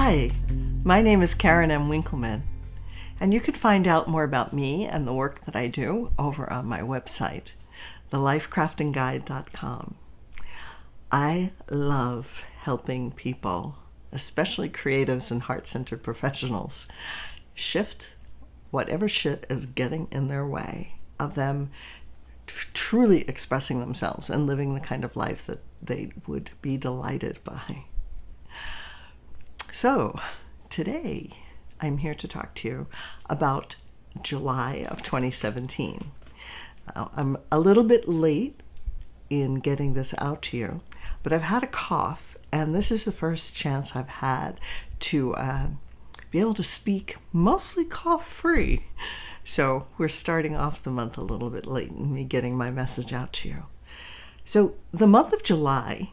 Hi, my name is Karen M. Winkleman, and you can find out more about me and the work that I do over on my website, thelifecraftingguide.com. I love helping people, especially creatives and heart-centered professionals, shift whatever shit is getting in their way of them truly expressing themselves and living the kind of life that they would be delighted by. So, today I'm here to talk to you about July of 2017. I'm a little bit late in getting this out to you, but I've had a cough, and this is the first chance I've had to be able to speak mostly cough-free. So we're starting off the month a little bit late in me getting my message out to you. So the month of July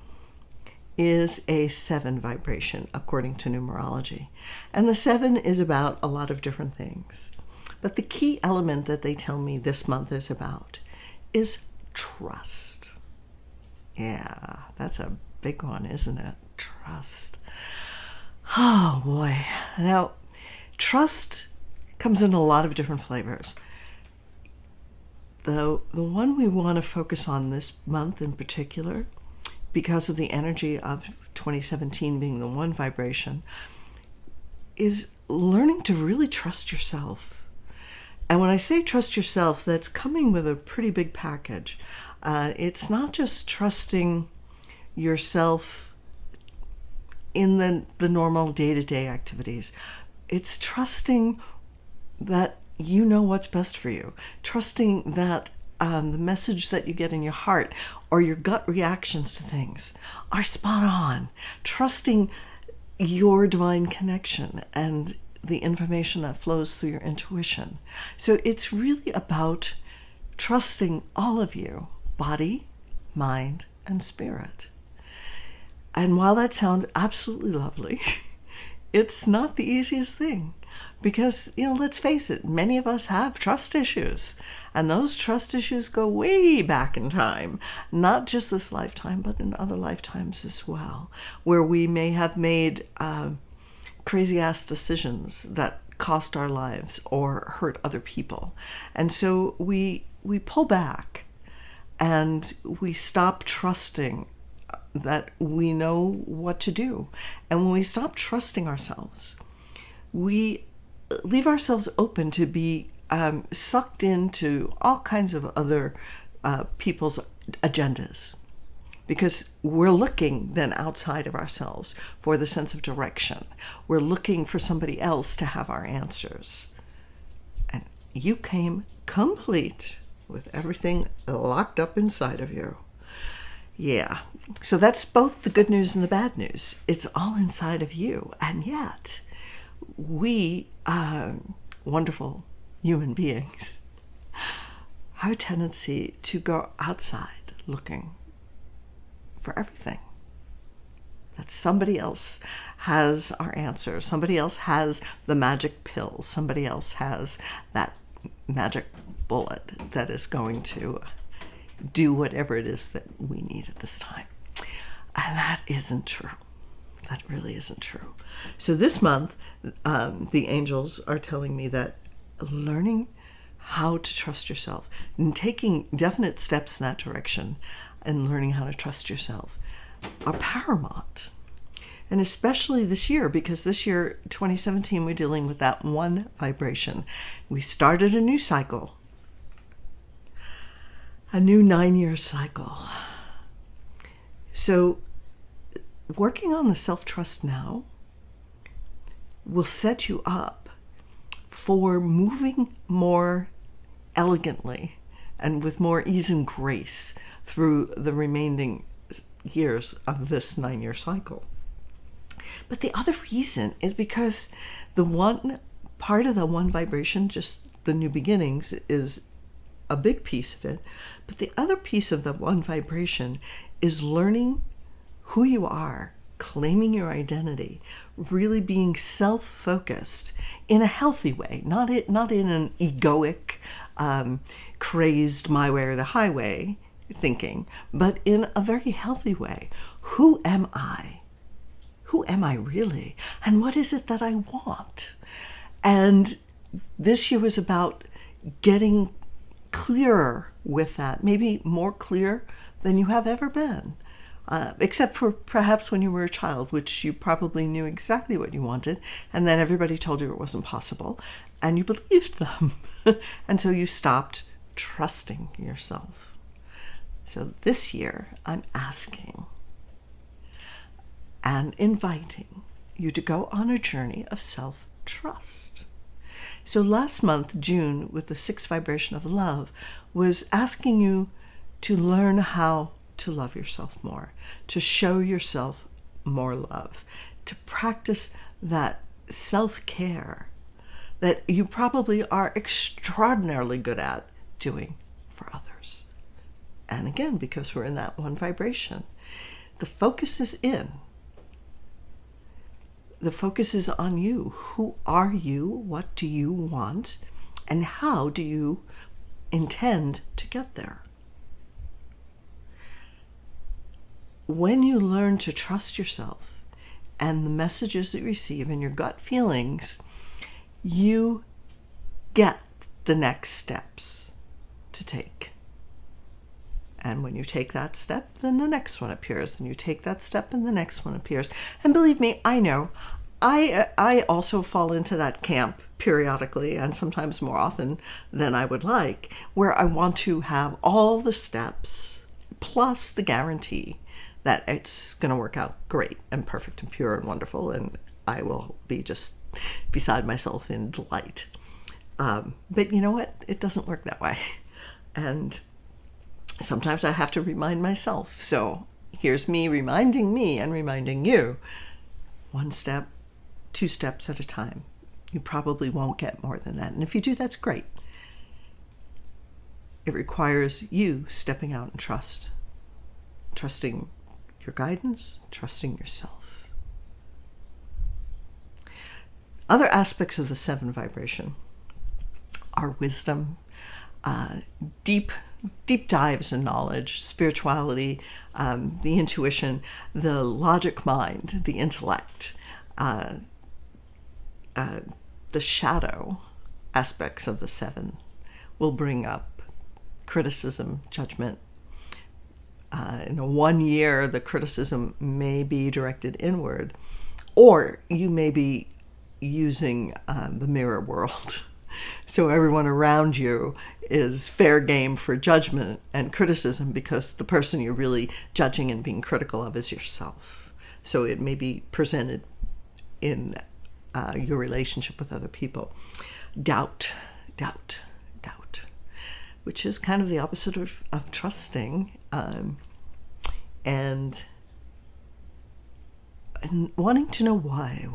is a 7 vibration according to numerology. And the 7 is about a lot of different things. But the key element that they tell me this month is about is trust. Yeah, that's a big one, isn't it? Trust. Oh boy. Now, trust comes in a lot of different flavors. The one we want to focus on this month in particular, because of the energy of 2017 being the 1 vibration, is learning to really trust yourself. And when I say trust yourself, that's coming with a pretty big package. It's not just trusting yourself in the normal day-to-day activities. It's trusting that you know what's best for you. Trusting that the message that you get in your heart or your gut reactions to things are spot on. Trusting your divine connection and the information that flows through your intuition. So it's really about trusting all of you, body, mind, and spirit. And while that sounds absolutely lovely, it's not the easiest thing. Because, let's face it, many of us have trust issues. And those trust issues go way back in time. Not just this lifetime, but in other lifetimes as well. Where we may have made crazy-ass decisions that cost our lives or hurt other people. And so we pull back and we stop trusting that we know what to do. And when we stop trusting ourselves, we leave ourselves open to be sucked into all kinds of other people's agendas, because we're looking then outside of ourselves for the sense of direction. We're looking for somebody else to have our answers. And you came complete with everything locked up inside of you. Yeah, so that's both the good news and the bad news. It's all inside of you, and yet we wonderful human beings have a tendency to go outside looking for everything. That somebody else has our answer. Somebody else has the magic pill. Somebody else has that magic bullet that is going to do whatever it is that we need at this time. And that isn't true. That really isn't true. So this month, the angels are telling me that learning how to trust yourself and taking definite steps in that direction and learning how to trust yourself are paramount. And especially this year, because this year, 2017, we're dealing with that 1 vibration. We started a new cycle, a new 9-year cycle. So working on the self-trust now will set you up for moving more elegantly and with more ease and grace through the remaining years of this 9-year cycle. But the other reason is because the one part of the 1 vibration, just the new beginnings, is a big piece of it. But the other piece of the 1 vibration is learning who you are, claiming your identity, really being self-focused in a healthy way, not in an egoic, crazed my way or the highway thinking, but in a very healthy way. Who am I? who am I really? And what is it that I want? And this year was about getting clearer with that, maybe more clear than you have ever been. Except for perhaps when you were a child, which you probably knew exactly what you wanted, and then everybody told you it wasn't possible, and you believed them. And so you stopped trusting yourself. So this year, I'm asking and inviting you to go on a journey of self-trust. So last month, June, with the 6th vibration of love, was asking you to learn how to love yourself more, to show yourself more love, to practice that self-care that you probably are extraordinarily good at doing for others. And again, because we're in that one vibration, the focus is in. The focus is on you. Who are you? What do you want? And how do you intend to get there? When you learn to trust yourself and the messages that you receive and your gut feelings, you get the next steps to take. And when you take that step, then the next one appears. And you take that step and the next one appears. And believe me, I know. I also fall into that camp periodically, and sometimes more often than I would like, where I want to have all the steps plus the guarantee that it's going to work out great and perfect and pure and wonderful, and I will be just beside myself in delight. But you know what? It doesn't work that way. And sometimes I have to remind myself. So here's me and reminding you, one step, 2 steps at a time. You probably won't get more than that. And if you do, that's great. It requires you stepping out and trusting your guidance, trusting yourself. Other aspects of the 7 vibration are wisdom, deep dives in knowledge, spirituality, the intuition, the logic mind, the intellect, the shadow aspects of the 7 will bring up criticism, judgment. In a 1 year, the criticism may be directed inward, or you may be using the mirror world. So everyone around you is fair game for judgment and criticism because the person you're really judging and being critical of is yourself. So it may be presented in your relationship with other people. Doubt, which is kind of the opposite of trusting, and wanting to know why.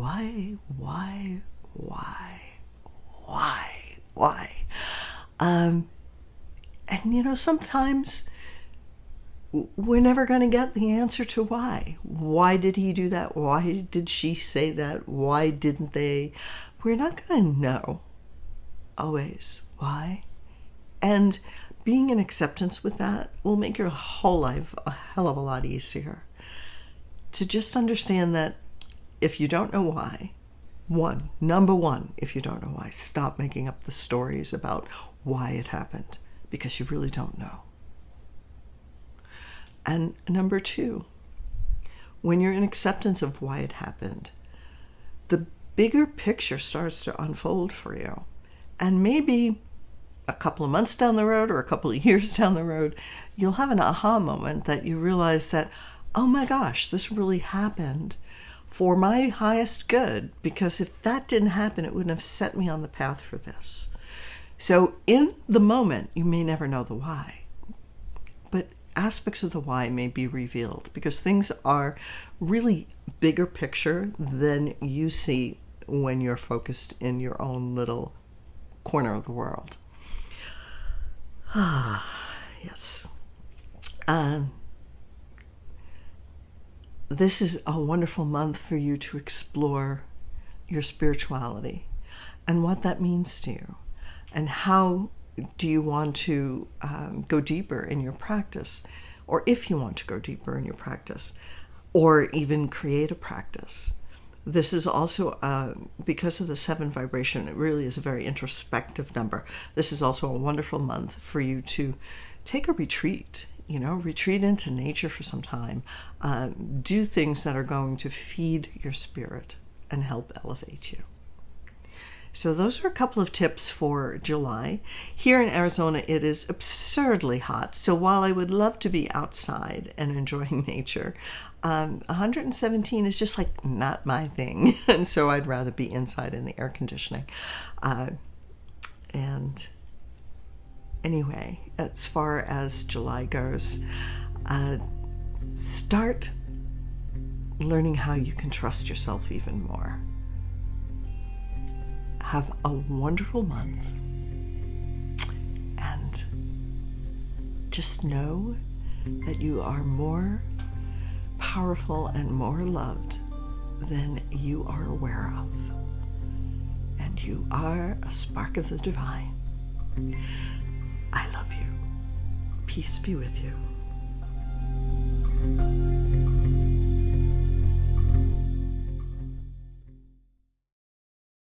And you know, sometimes we're never going to get the answer to why. Why did he do that? Why did she say that? Why didn't they? We're not going to know always why. And being in acceptance with that will make your whole life a hell of a lot easier. To just understand that if you don't know why, number one, if you don't know why, stop making up the stories about why it happened, because you really don't know. And number 2, when you're in acceptance of why it happened, the bigger picture starts to unfold for you. And maybe a couple of months down the road or a couple of years down the road, you'll have an aha moment that you realize that, oh my gosh, this really happened for my highest good, because if that didn't happen, it wouldn't have set me on the path for this. So in the moment, you may never know the why, but aspects of the why may be revealed, because things are really bigger picture than you see when you're focused in your own little corner of the world. Yes. This is a wonderful month for you to explore your spirituality and what that means to you, and how do you want to go deeper in your practice, or if you want to go deeper in your practice. or even create a practice. This is also, because of the 7 vibration, it really is a very introspective number. This is also a wonderful month for you to take a retreat, retreat into nature for some time. Do things that are going to feed your spirit and help elevate you. So those are a couple of tips for July. Here in Arizona, it is absurdly hot. So while I would love to be outside and enjoying nature, 117 is just like not my thing. And so I'd rather be inside in the air conditioning. And anyway, as far as July goes, start learning how you can trust yourself even more. Have a wonderful month, and just know that you are more powerful and more loved than you are aware of, and you are a spark of the divine. I love you. Peace be with you.